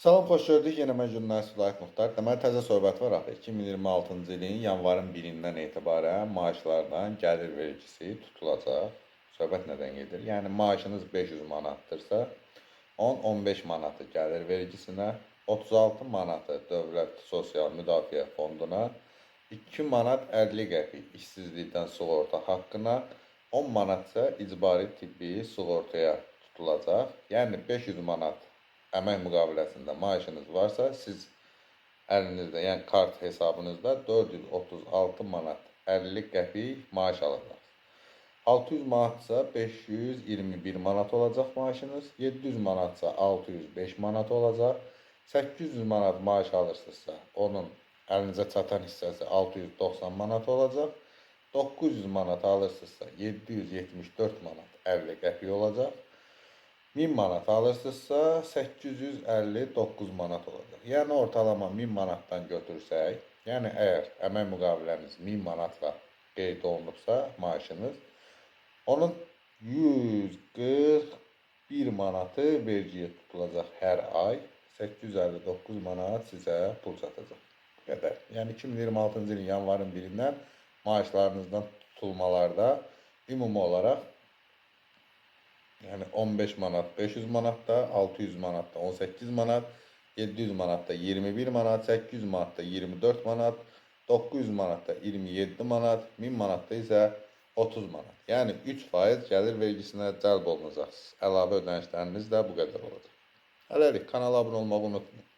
Salam, xoş gördük. Yenə mən jurnalist Vilayət Muxtar. Deməli, təzə söhbət var axı. 2026-cı ilin yanvarın 1-dən etibarən maaşlardan gəlir vergisi tutulacaq. Söhbət nədən gedir? Yəni, maaşınız 500 manatdırsa, 10-15 manatı gəlir vergisinə, 36 manatı Dövlət Sosial Müdafiə Fonduna, 2 manat 50 qəpik işsizlikdən sığorta haqqına, 10 manat isə icbari tibbi sığortaya tutulacaq. Yəni, 500 manat əmək müqaviləsində maaşınız varsa, siz əlinizdə, yəni kart hesabınızda 436 manat 50 qəpik maaş alacaqsınız. 600 manatsa 521 manat olacaq maaşınız, 700 manatsa 605 manat olacaq, 800 manat maaş alırsınızsa, onun əlinizə çatan hissəsi 690 manat olacaq, 900 manat alırsınızsa 774 manat 50 qəpik olacaq, 1000 manat alırsınızsa 859 manat olacaq. Yəni ortalama 1000 manatdan götürsək, yəni əgər əmək müqaviləniz 1000 manatla qeyd olunubsa maaşınız, onun 141 manatı vergiyə tutulacaq hər ay, 859 manat sizə pul çatacaq. Bu qədər. Yəni 2026-cı ilin yanvarın 1-dən maaşlarınızdan tutulmalarda ümumi olaraq, yəni 15 manat 500 manatda, 600 manatda 18 manat, 700 manatda 21 manat, 800 manatda 24 manat, 900 manatda 27 manat, 1000 manatda isə 30 manat. Yəni 3% gəlir vergisinə cəlb olunacaqsınız. Əlavə ödənişləriniz də bu qədər olacaq. Hələlik kanala abunə olmağı unutmayın.